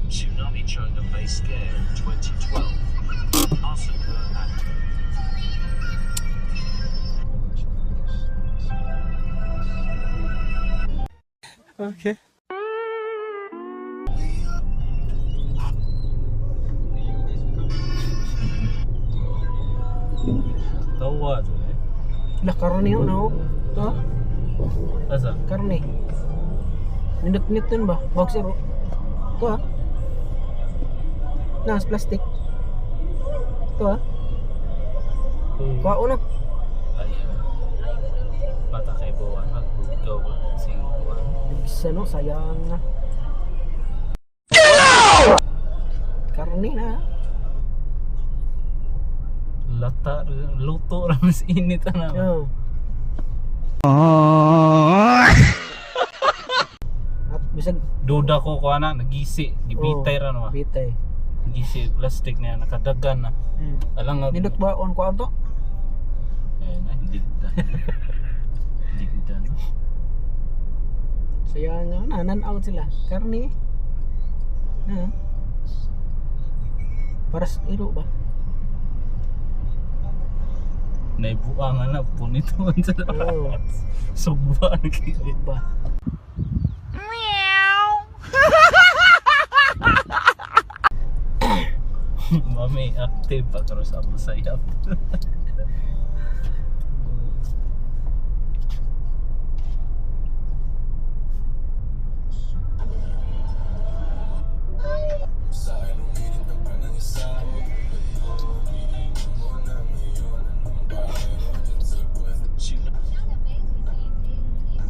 Tsunami China Base Scare 2012. Arsenal actor. Okay. Tawa to eh. Lah karne yun no. To, Asa? karne. Nindot-nindot yun ba? Wag siro. To ah. Nas plastic. To ah. Kuha uno. Ayun. Bata kay Buwan. Magbugaw ko. Sing Buwan. Bisa no, sayang na. Karne na. Lata. Luto ramas init na. Oh. At bisag Duda ko ko ana. Nagisi. Gibitay ra no. bitay. Gisi plastic niya. Nakadagan na. Alang nga. Nindot ba on kuha to? Ayun ay. Digda. Digda no. Sayang na, nan-out sila. Karne. Na. Para sa iro ba? Naibuangan na. Punituan sa Oo. lahat. Subuan kayo. Ba? Mami active pa terus ako sayap.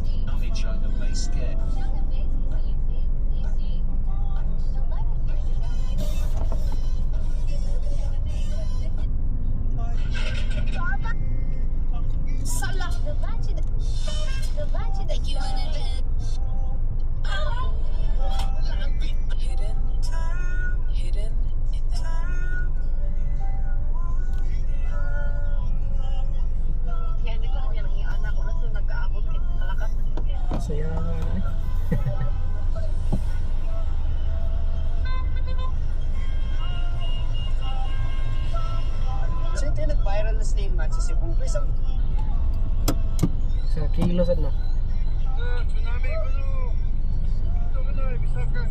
Tsunami China Base Scare. Hidden in the Sayang na. So ito yung nag-viral na snake man sa Cebu. Isang Sa kilo sad no. Tsunami ko no. Ito ko na, ibisakan.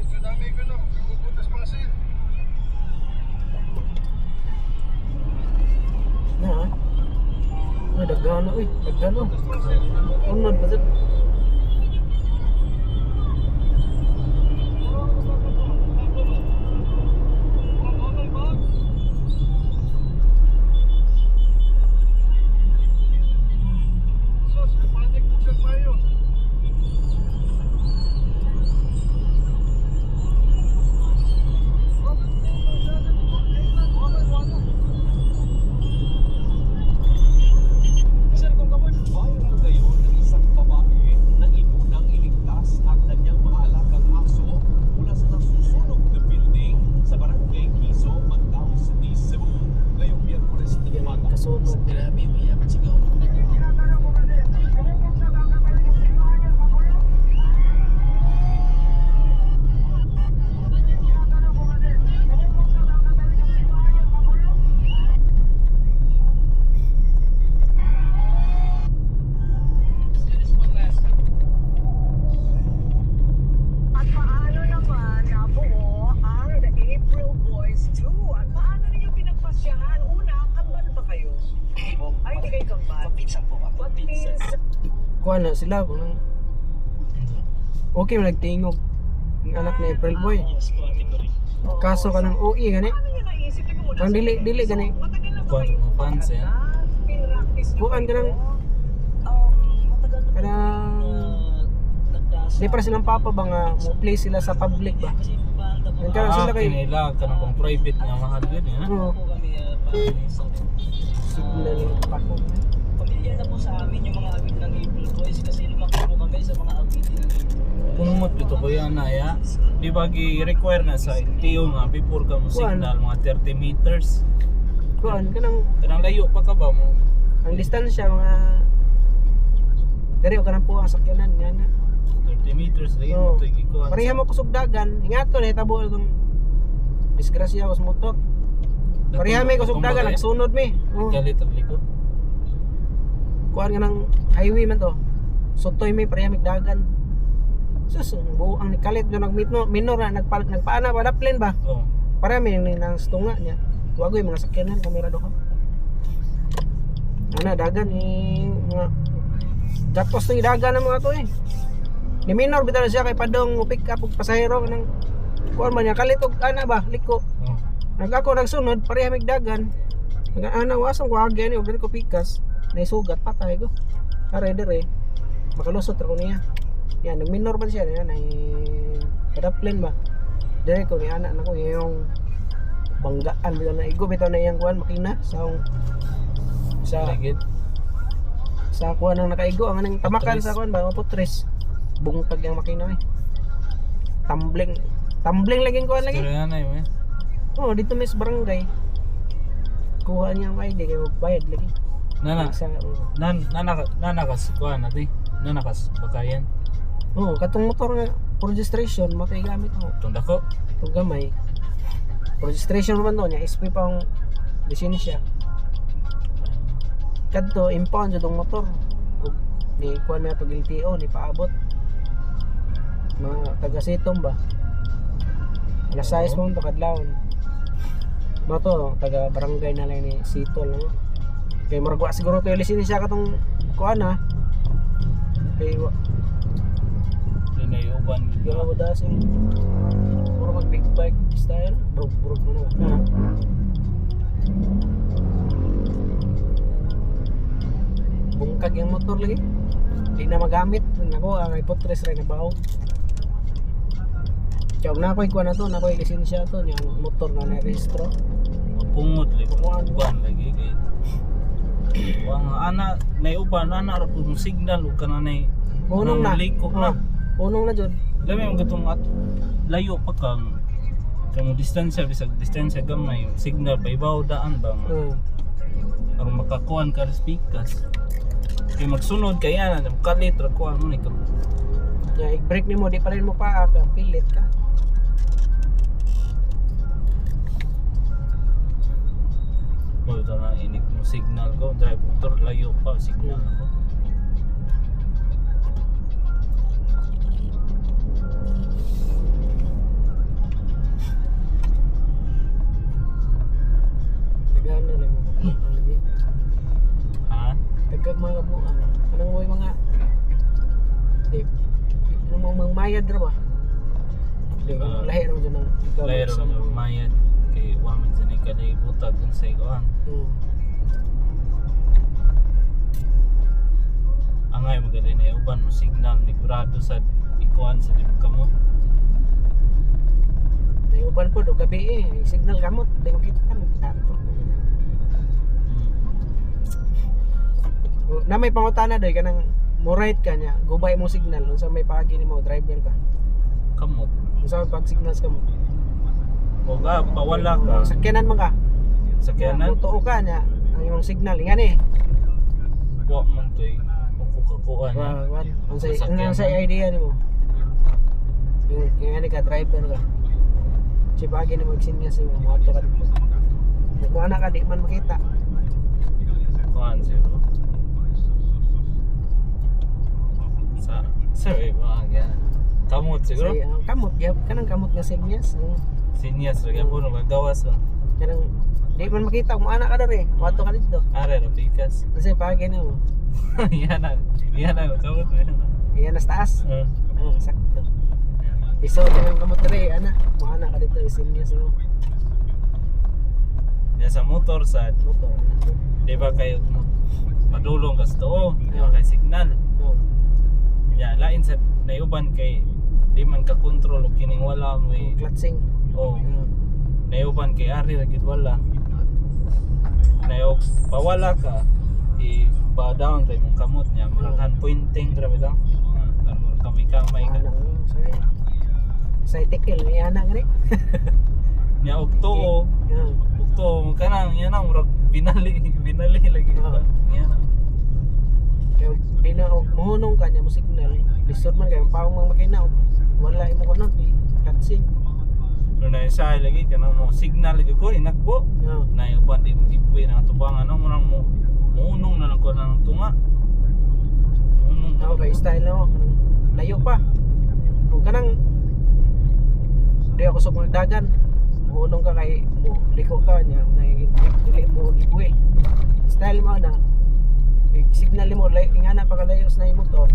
Tsunami ko no. Pupuntas pa kasi. Na. Ay daghan oy, daghan oh. Unod ba sad? Sos, kapanik po siya tayo. Viral ngayon ng isang babae na inunang iligtas ang kanyang mga alagang aso mula sa nasusunog na building sa barangay Kiso, Mandaue City, Cebu. Ngayong Miyerkules na umaga. Kasunog. grabe, umiyak at sigaw. At paano naman nabuo ang The April Boys 2? At paano ninyo pinagpasyahan? Una, kambal ba kayo? Ay, hindi kayo kambal. Pizza po ako. Pagpinsa. Kuha na sila kung okay man nagtingog ang anak ni April Boy. Kaso ka ng OE gani. Paano nyo naisip? Ikaw muna Ang sa- dili gani. Matagal na ba Kuha kayo? ng fans yan. Pinractice nyo Bukan ba ka ng ito? Matagal na kanang di para silang papa ba nga mo play sila sa public ba? kasi banda po. Nagkaroon sila kay Kinila ka na pang private nga mahal yun eh. Oo. Kami parang sa Signal yung pako. pamilya na po sa amin yung mga awit ng April Boys kasi lumaki po kami sa mga awitin ng April Boys. Pumot dito ko yan na ya. Di ba gi-require na sa LTO nga before ka mo Kuwan. signal mga 30 meters. Kuan kanang Kanang layo pa ka ba mo? ang distansya mga dari o kanang po ang sakyanan nga na. 30 meters lagi Oo. mo to ikuan. Pareha mo kusog dagan. Ingato na hitabo itong disgrasya ko sa motor. Pareha may kusog dagan, nagsunod mi. Oh. Kalit ang liko. Kuan nga ng highway man to. Sutoy may pareha may dagan. Sus, buo ang nikalit yung nagmeet no, minor na nagpaana pa plane ba? Oh. Para may nang stunga niya. Wagoy mga sakyanan kamera do ka. Ana dagan ni mga datos ni dagan ng mga to eh. Ni minor bitaw na siya kay padong mo pick up og pasahero nang kuan man niya kalit og ana ba liko. Oh. Nagako nagsunod pareha mig dagan. Nag-ana wasang ko agyan ni og diri ko pikas. Naisugat patay ko. Are dire. Makalusot ra ko niya. Yan, nag-minor pa siya yan ay kada plane ba. Dire ko ni anak nako yung banggaan bitaw na igo bitaw na iyang kuan makina sa Ligid. sa kuan nang nakaigo ang nang tamakan sa kuan ba putres. Bungtag yung makina eh. Tumbling laging kuan lagi. Pero yan ay mo. Oh, dito mes barangay. Kuha niya ang ID kay magbayad lagi. Nana. Sa Nanakas kuan ati. Nanakas pakayan. oh, katong motor nga for registration mo kay gamit mo. Tunda ko. Kung gamay. For registration man to niya SP pa ang lisensya. Kadto impound jud ang motor. Ug ni kuan na to LTO ni paabot. Mga taga Sitom ba? Alas 6 mo to kadlawon. Mo to taga barangay na lang ni Sitol no. Kay maragwa siguro to yung lisensya katong kuan ha. Kay Dinay uban gid. yung mo dasing puro mag big bike style, burug mo na. Bungkag yung motor lagi. Di na magamit. Nako, ang ipotres rin na bao. Kaya na ako'y kuha na to, na ako'y lisensya to, yung motor na na-rehistro. Pungod li Pukuan ba? uban lagi kay. Wang ana nay uban ana ra pud signal ug kananay. Unong na. Liko na. Unong na jud. Lami ang gatong at layo pa kang kamo distansya bisag distansya gamay signal pa ibaw daan ba nga aron makakuan ka speakers kay magsunod kay ana kalit ra kuan mo ni ka Ya, i-break nimo di pa rin mo pa pilit ka. mo ito na inig mo signal ko drive motor layo pa signal ko. Tagana lang mo. Ha? Dagdag mga kabuang. Anong mo yung mga di anong mga mayad ra ba? Di Ah. lahi ra mo dyan ng Layo ra mo mayad kay wa man sa ni kada ibutag kun sa ikuan. Angay magali na uban mo signal ni grado sa ikuan sa dib kamo. May uban po do gabi eh. Signal kamot. Di makita ka magtato. Na may pangutana doy kanang mo right ka niya. Gubay mo signal. Unsa may paagi nimo driver ka. Kamot. Unsa may pag signals ka mo. O ka pawala ka. Sakyanan man ka. Sakyanan. Mutuo ka niya. Ang imong signal. Ingan eh. Wa man toy kukukuan na. Unsa idea nimo. Yung ka driver ka. Si paagi na magsinyas mo. Moto ka dito. Kung anak ka di man makita. Kuan zero. Sa ba yan. Kamot siguro. Say, kamot gyap kanang kamot nga sinyas. Sinyas ra gyapon magagawas. Kanang di man makita kung anak ka dere. Moto ka dito. Are ra pikas. Kasi paagi na mo. Yan na kamot na yan. Iyan nas taas. Sakto. Iso yung kamot dere ana. Mo anak ka dito sinyas mo. Ya sa motor sa Motor. di ba kayo madulong ka sa to, di ba kay signal. Ya lain sa nayuban kay di man ka control og kining wala mo Clutching. oh nayuban kay ari ra gid wala. Nayog pawala ka i-ba down tayo mong kamot niya hand pointing grabe daw. Kamay-kamay ka. Sorry. Sa tikel may anak gani. Nya og tuo, og tuo kanang yan ang murag binali lagi Oo. ka. Yan. Kaya di na og mohunong ka niya mo signal. Lisod man kay paong mga makina og wala imo ko nun cutscene. Pero na isa lagi ka mo signal lagi ko inakbo. No. Na yung uban di mo giveaway na tubangan no murang mo muunong na lang ko ng tunga. Muunong na Ako kay style na ako kanang layo pa. Kung kanang di ako sa mga dagan. Mohunong ka kay mo liko ka niya na dili mo giveaway. Style mo na signal mo lay ingana pa kalayo sa yung motor.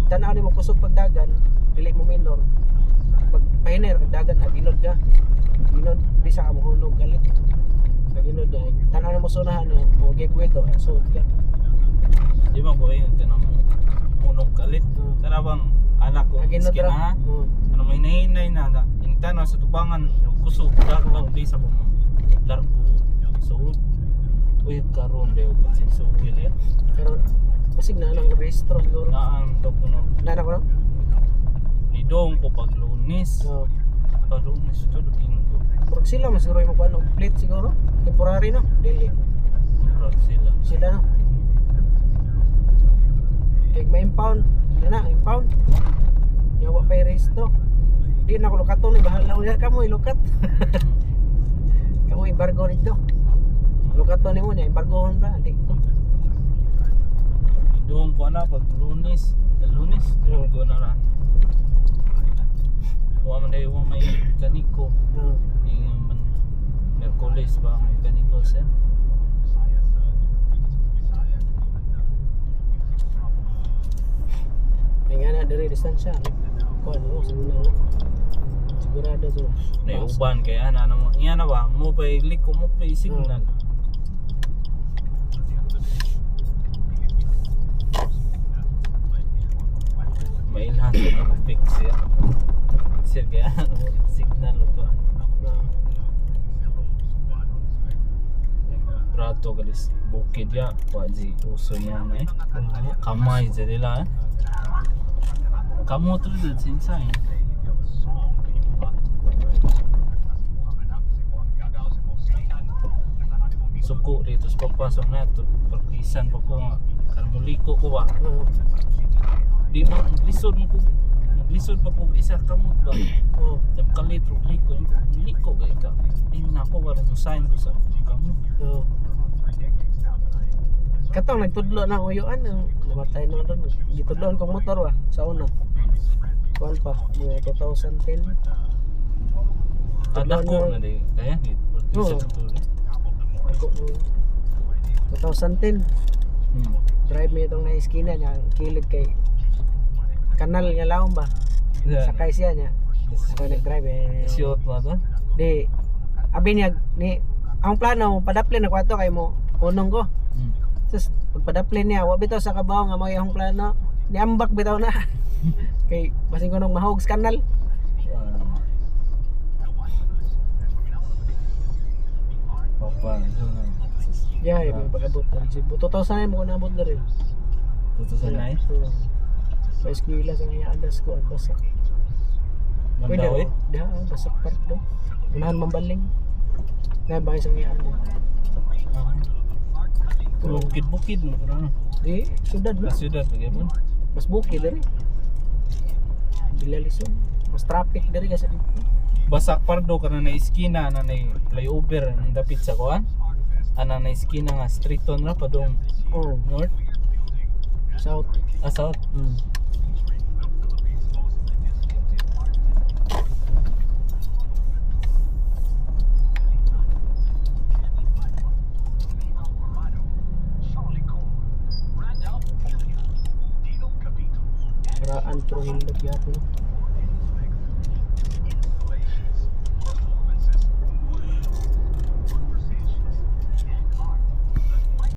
Tanaw ni mo kusog pagdagan, dili mo minor. Pag pahiner dagan ginod ka. Ginod di sa mo hulog galit. Sa ginod ay tanaw ni mo sunahan mo giveaway to, so ka. di ba ko yun kanang munong kalit. Kana bang anak ko Ginod skin ra. ha. Ano may nahinay na ingtano sa tubangan kusog dagang di sa mo largo. So uy karon dayo kasi so ya. Pero kasi na nang restro siguro. Naan to kuno. Nana ko no? Ni dong ko pag Lunes. So, Pag Lunes to Domingo. pero sila masiguro yung ano, plate siguro. Temporary no? Daily. Murag sila. Sila no? Kaya ma-impound. Yan na, impound. Yawa pa yung resto. Di na ako lukato ni bahala ulit kamo ilukat. Kamu embargo nito. Lukato ni mo niya, embargo ra di ko. Doon ko na pag Lunes. Domingo na ra. Wa man dayo may kaniko. Yung man Merkulis ba may kaniko sir. Kaya nga na diri distansya. Ko ano siguro. Sigurado to. Nay uban kay ana mo. Iya na ba mo pa liko mo pa signal. May ilhan ko na fix ya. Sir kaya ano signal ko. Prato galis bukid ya waji uso niya na kamay nila kamu tuh di sinsay suko dito sa papasok na ito pagpisan pa ko nga karmuliko ko ba di ba lisod pa ko isa kamot ba nagkalitro liko gay ka tingnan ko wala mo sign ko sa kamot. Katong nagtudlo na uyuan namatay na doon. Gitudloan kong motor sa una. Kuan pa mga 2010. Ada ko na di kaya Oo. Ako 2010. Drive me itong na eskina niya kilid kay kanal nga laom ba. Sakay siya niya. Ako nag-drive Siot mo to? Di abi niya ni ang plano padaplin na kwato kay mo unong ko. Sus pagpadaplin niya wa bitaw sa kabaw nga mao yung plano. Niambak bitaw na. Kay basing ko nung mahog sa kanal. Papa, Yeah, yung pag-abot na rin. 2,000 mo ko naabot na rin. tutusan na eh. Sa eskwela sa nga andas ko, basak. Mandaw eh. Basak part do. Unahan mambaling. Nabangay sa nga andas. Bukid-bukid mo ano. Di, syudad na. Sa syudad pagapon. Mas bukid na rin. Bilalisod. Mas traffic na rin kasi dito. Basak pardo kana na iskina na flyover ang dapit sa kuan. Ana na iskina nga street on ra padong north, South. south. Paraan pero hindot yapo no.